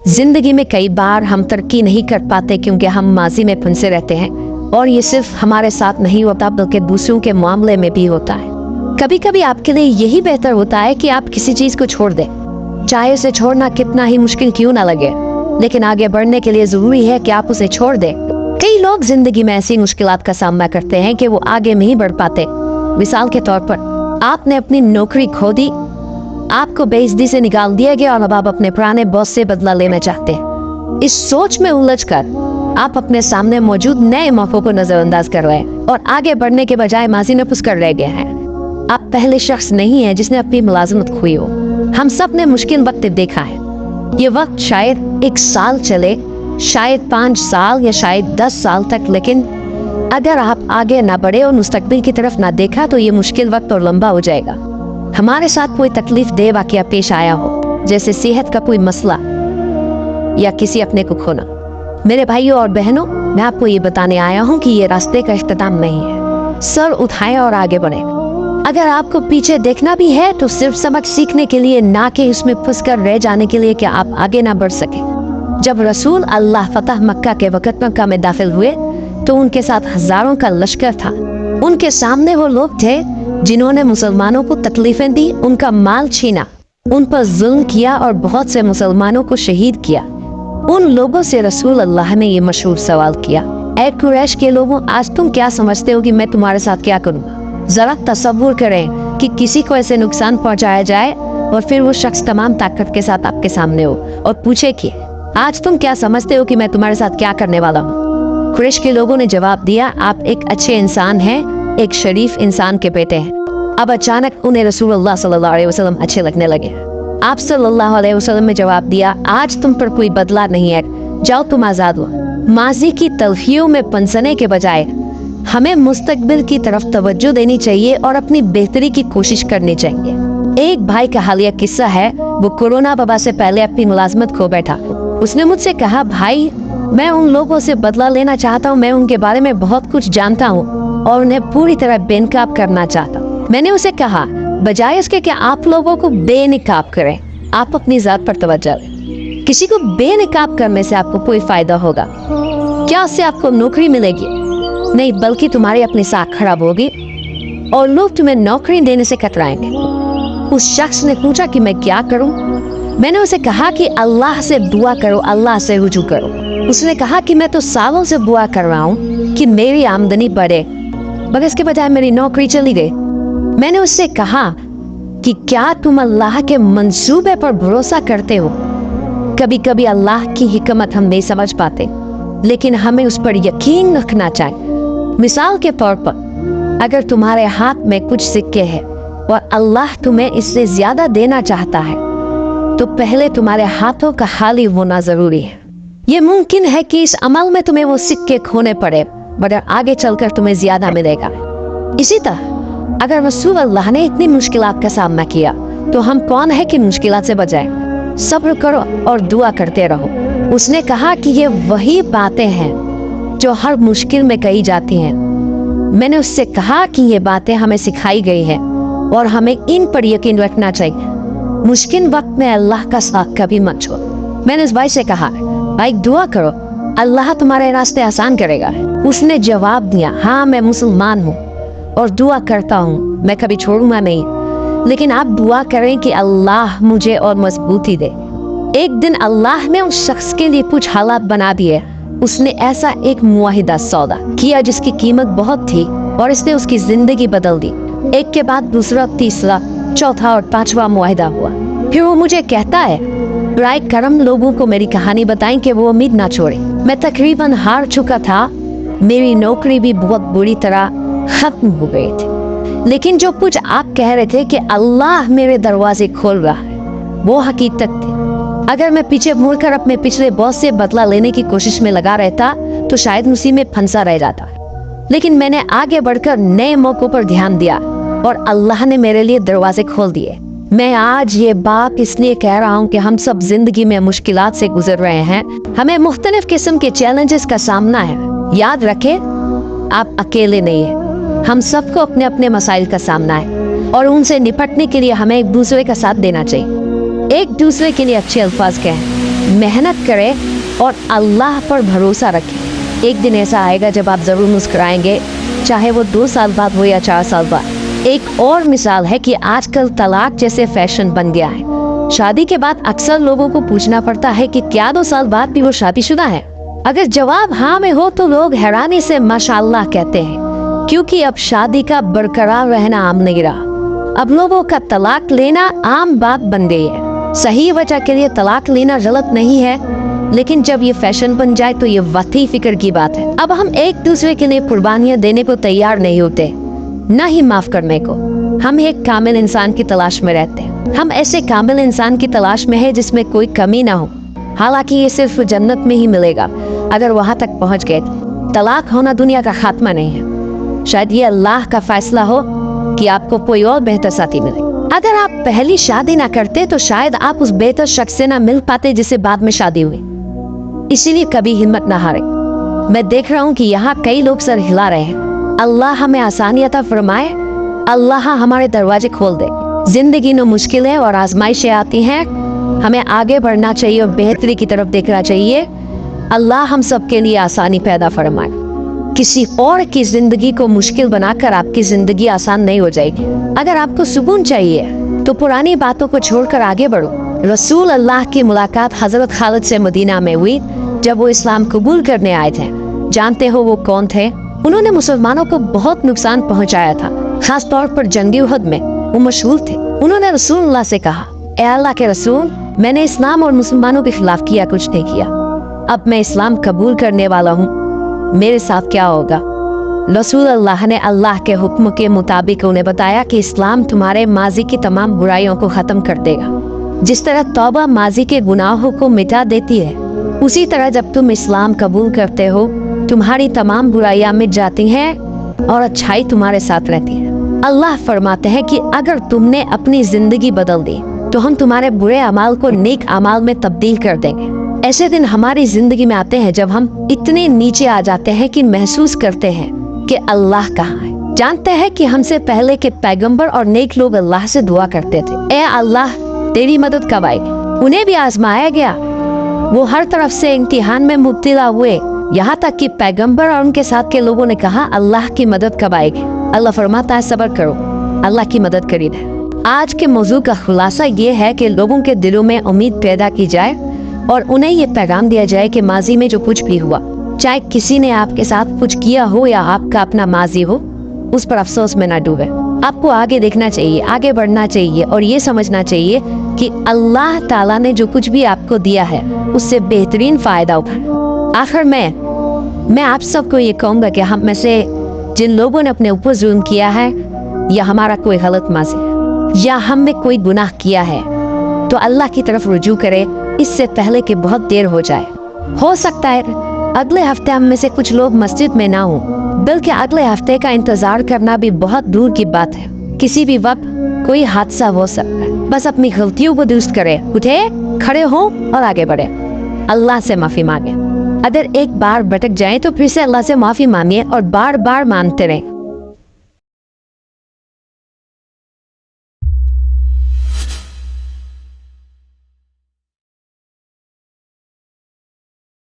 जिंदगी में कई बार हम तरक्की नहीं कर पाते क्योंकि हम माजी में फंसे रहते हैं, और ये सिर्फ हमारे साथ नहीं होता बल्कि दूसरों के मामले में भी होता है। कभी कभी आपके लिए यही बेहतर होता है कि आप किसी चीज को छोड़ दें, चाहे उसे छोड़ना कितना ही मुश्किल क्यों ना लगे, लेकिन आगे बढ़ने के लिए जरूरी है कि आप उसे छोड़ दें। कई लोग जिंदगी में ऐसी मुश्किलात का सामना करते हैं कि वो आगे नहीं बढ़ पाते। मिसाल के तौर पर, आपने अपनी नौकरी खो दी, आपको बेइज्जती से निकाल दिया गया और अब आप अपने पुराने बॉस से बदला लेना चाहते हैं। इस सोच में उलझकर आप अपने सामने मौजूद नए मौकों को नजरअंदाज कर रहे हैं और आगे बढ़ने के बजाय माजी में फंस कर रह गए हैं। आप पहले शख्स नहीं है जिसने अपनी मुलाजमत खोई हो। हम सब ने मुश्किल वक्त देखा है। ये वक्त शायद 1 साल चले, शायद 5 साल या शायद 10 साल तक, लेकिन अगर आप आगे ना बढ़े और मुस्तकबिल की तरफ ना देखा तो ये मुश्किल वक्त और लंबा हो जाएगा। हमारे साथ कोई तकलीफ दे वाकया पेश आया हो, जैसे सेहत का कोई मसला या किसी अपने को खोना। मेरे भाइयों और बहनों, मैं आपको ये बताने आया हूँ कि ये रास्ते का इख्तिताम नहीं है। सर उठाएं और आगे बढ़े। अगर आपको पीछे देखना भी है तो सिर्फ सबक सीखने के लिए, ना कि उसमें फंस कर रह जाने के लिए कि आप आगे ना बढ़ सके। जब रसूल अल्लाह फतह मक्का के वक़्त मक्का में दाखिल हुए तो उनके साथ हजारों का लश्कर था। उनके सामने वो लोग थे जिन्होंने मुसलमानों को तकलीफें दी, उनका माल छीना, उन पर जुल्म किया और बहुत से मुसलमानों को शहीद किया। उन लोगों से रसूल अल्लाह ने ये मशहूर सवाल किया, ऐ कुरैश के लोगों, आज तुम क्या समझते हो कि मैं तुम्हारे साथ क्या करूँगा? जरा तसव्वुर करें कि किसी को ऐसे नुकसान पहुंचाया जाए और फिर वो शख्स तमाम ताकत के साथ आपके सामने हो और पूछे कि आज तुम क्या समझते हो कि मैं तुम्हारे साथ क्या करने वाला हूँ? कुरैश के लोगों ने जवाब दिया, आप एक अच्छे इंसान हैं, एक शरीफ इंसान के बेटे हैं। अब अचानक उन्हें रसूलुल्लाह सल्लल्लाहु अलैहि वसल्लम अच्छे लगने लगे। आप सल्लल्लाहु अलैहि वसल्लम ने जवाब दिया, आज तुम पर कोई बदला नहीं है, जाओ तुम आजाद हो। माजी की तलखियों में फंसने के बजाय हमें मुस्तकबिल की तरफ तवज्जो देनी चाहिए और अपनी बेहतरी की कोशिश करनी चाहिए। एक भाई का हालिया किस्सा है, वो कोरोना वबा से पहले अपनी मुलाजमत खो बैठा। उसने मुझसे कहा, भाई मैं उन लोगों से बदला लेना चाहता हूँ, मैं उनके बारे में बहुत कुछ जानता हूँ और उन्हें पूरी तरह बेनकाब करना चाहता हूँ। मैंने उसे कहा, बजाय इसके कि आप लोगों को बेनकाब करें, आप अपनी जात पर तवज्जो दें। किसी को बेनकाब करने से आपको कोई फायदा होगा क्या? उससे आपको नौकरी मिलेगी? नहीं, बल्कि तुम्हारी अपनी साख खराब होगी और लोग तुम्हें नौकरी देने से कतराएंगे। उस शख्स ने पूछा कि मैं क्या करूं? मैंने उसे कहा कि अल्लाह से दुआ करो, अल्लाह से रुजू करो। उसने कहा कि मैं तो सालों से दुआ कर रहा हूँ कि मेरी आमदनी बढ़े, मगर इसके बजाय मेरी नौकरी चली गई। मैंने उससे कहा कि क्या तुम अल्लाह के मंसूबे पर भरोसा करते हो? कभी कभी अल्लाह की हिकमत हम नहीं समझ पाते, लेकिन हमें उस पर यकीन रखना चाहिए। मिसाल के तौर पर, अगर तुम्हारे हाथ में कुछ सिक्के हैं और अल्लाह तुम्हें इससे ज्यादा देना चाहता है, तो पहले तुम्हारे हाथों का खाली होना जरूरी है। ये मुमकिन है कि इस अमल में तुम्हें वो सिक्के खोने पड़े, मगर आगे चलकर तुम्हें ज्यादा मिलेगा। इसी तरह अगर रसूल अल्लाह ने इतनी मुश्किलात का सामना किया, तो हम कौन है कि मुश्किलात से बचाएं? सब्र करो और दुआ करते रहो। उसने कहा कि ये वही बातें हैं जो हर मुश्किल में कही जाती हैं। मैंने उससे कहा कि ये बातें हमें सिखाई गई हैं और हमें इन पर यकीन रखना चाहिए। मुश्किल वक्त में अल्लाह का साथ कभी मत छोड़। मैंने उस भाई से कहा, भाई दुआ करो, अल्लाह तुम्हारे रास्ते आसान करेगा। उसने जवाब दिया, हाँ मैं मुसलमान हूँ और दुआ करता हूँ, मैं कभी छोड़ूंगा नहीं, लेकिन आप दुआ करें कि अल्लाह मुझे और मजबूती दे। एक दिन अल्लाह ने उस शख्स के लिए कुछ हालात बना दिए। उसने ऐसा एक मुआहिदा सौदा किया जिसकी कीमत बहुत थी और इसने उसकी जिंदगी बदल दी। एक के बाद दूसरा, तीसरा, चौथा और 5वां मुआहिदा हुआ। फिर वो मुझे कहता है, राय करम लोगों को मेरी कहानी बताएं कि वो उम्मीद ना छोड़े। मैं तकरीबन हार चुका था, मेरी नौकरी भी बहुत बुरी तरह खत्म हो गई थी, लेकिन जो कुछ आप कह रहे थे कि अल्लाह मेरे दरवाजे खोल रहा है, वो हकीकत थी। अगर मैं पीछे मुड़कर अपने पिछले बॉस से बदला लेने की कोशिश में लगा रहता तो शायद उसी में फंसा रह जाता, लेकिन मैंने आगे बढ़कर नए मौकों पर ध्यान दिया और अल्लाह ने मेरे लिए दरवाजे खोल दिए। मैं आज ये बात इसलिए कह रहा हूँ कि हम सब जिंदगी में मुश्किलात से गुजर रहे हैं। हमें मुख्तलिफ किस्म के चैलेंजेस का सामना है। याद रखें, आप अकेले नहीं हैं। हम सबको अपने अपने मसाइल का सामना है और उनसे निपटने के लिए हमें एक दूसरे का साथ देना चाहिए। एक दूसरे के लिए अच्छे अल्फाज कहें, मेहनत करें और अल्लाह पर भरोसा रखें। एक दिन ऐसा आएगा जब आप ज़रूर मुस्कुराएंगे, चाहे वो 2 साल बाद हो या 4 साल बाद। एक और मिसाल है कि आजकल तलाक जैसे फैशन बन गया है। शादी के बाद अक्सर लोगों को पूछना पड़ता है कि क्या 2 साल बाद भी वो शादीशुदा है। अगर जवाब हाँ में हो तो लोग हैरानी से माशाअल्लाह कहते हैं, क्योंकि अब शादी का बरकरार रहना आम नहीं रहा। अब लोगों का तलाक लेना आम बात बन गई है। सही वजह के लिए तलाक लेना गलत नहीं है, लेकिन जब ये फैशन बन जाए तो ये वाकई फिक्र की बात है। अब हम एक दूसरे के लिए कुर्बानियां देने को तैयार नहीं होते, न ही माफ करने को। हम एक कामिल इंसान की तलाश में रहते हैं। हम ऐसे कामिल इंसान की तलाश में है जिसमें कोई कमी ना हो। हालांकि ये सिर्फ जन्नत में ही मिलेगा। अगर वहां तक पहुंच गए, तलाक होना दुनिया का खात्मा नहीं है। शायद ये अल्लाह का फैसला हो कि आपको कोई और बेहतर साथी मिले। अगर आप पहली शादी ना करते तो शायद आप उस बेहतर शख्स से ना मिल पाते जिससे बाद में शादी हुई। इसीलिए कभी हिम्मत ना हारे। मैं देख रहा हूँ कि यहाँ कई लोग सर हिला रहे हैं। अल्लाह हमें आसानी अता फरमाए, अल्लाह हमारे दरवाजे खोल दे। जिंदगी में मुश्किलें और आजमाइशें आती हैं, हमें आगे बढ़ना चाहिए और बेहतरी की तरफ देखना चाहिए। अल्लाह हम सब के लिए आसानी पैदा फरमाए। किसी और की जिंदगी को मुश्किल बनाकर आपकी जिंदगी आसान नहीं हो जाएगी। अगर आपको सुकून चाहिए तो पुरानी बातों को छोड़कर आगे बढ़ो। रसूल अल्लाह की मुलाकात हजरत खालिद से मदीना में हुई जब वो इस्लाम कबूल करने आए थे। जानते हो वो कौन थे? उन्होंने मुसलमानों को बहुत नुकसान पहुंचाया था, खास तौर पर जंगी उहद में वो मशहूर थे। उन्होंने रसूलुल्लाह से कहा, ए अल्लाह के रसूल, मैंने इस्लाम और मुसलमानों के खिलाफ किया, कुछ नहीं किया। अब मैं इस्लाम कबूल करने वाला हूँ, मेरे साथ क्या होगा? रसूल अल्लाह ने अल्लाह के हुक्म के मुताबिक उन्हें बताया कि इस्लाम तुम्हारे माजी की तमाम बुराइयों को खत्म कर देगा। जिस तरह तौबा माजी के गुनाहों को मिटा देती है, उसी तरह जब तुम इस्लाम कबूल करते हो, तुम्हारी तमाम बुराइयां मिट जाती हैं और अच्छाई तुम्हारे साथ रहती है। अल्लाह फरमाते हैं कि अगर तुमने अपनी जिंदगी बदल दी तो हम तुम्हारे बुरे अमाल को नेक अमाल में तब्दील कर देंगे। ऐसे दिन हमारी जिंदगी में आते हैं जब हम इतने नीचे आ जाते हैं कि महसूस करते हैं कि अल्लाह कहाँ है। जानते हैं कि हमसे पहले के पैगंबर और नेक लोग अल्लाह से दुआ करते थे, ए अल्लाह तेरी मदद कब आएगी? उन्हें भी आजमाया गया, वो हर तरफ से इम्तिहान में मुब्तला हुए, यहाँ तक कि पैगंबर और उनके साथ के लोगों ने कहा अल्लाह की मदद कब आएगी? अल्लाह फरमाता है सब्र करो, अल्लाह की मदद करीब है। आज के मौजू का खुलासा ये है कि लोगों के दिलों में उम्मीद पैदा की जाए और उन्हें ये पैगाम दिया जाए कि माजी में जो कुछ भी हुआ, चाहे किसी ने आपके साथ कुछ किया हो या आपका अपना माजी हो, उस पर अफसोस में ना डूबे। आपको आगे देखना चाहिए, आगे बढ़ना चाहिए और ये समझना चाहिए कि अल्लाह ताला ने जो कुछ भी आपको दिया है उससे बेहतरीन फायदा उठाए। आखिर मैं आप सबको ये कहूँगा कि हम में से जिन लोगों ने अपने ऊपर जुल्म किया है, या हमारा कोई गलत माजी है, या हमने कोई गुनाह किया है, तो अल्लाह की तरफ रुजू करे इससे पहले कि बहुत देर हो जाए। हो सकता है अगले हफ्ते हम में से कुछ लोग मस्जिद में ना हो, बल्कि अगले हफ्ते का इंतजार करना भी बहुत दूर की बात है। किसी भी वक्त कोई हादसा हो सकता है। बस अपनी गलतियों को दुरुस्त करे, उठे, खड़े हो और आगे बढ़े। अल्लाह से माफी मांगे। अगर एक बार भटक जाए तो फिर से अल्लाह से माफी मांगिए और बार बार मानते रहे।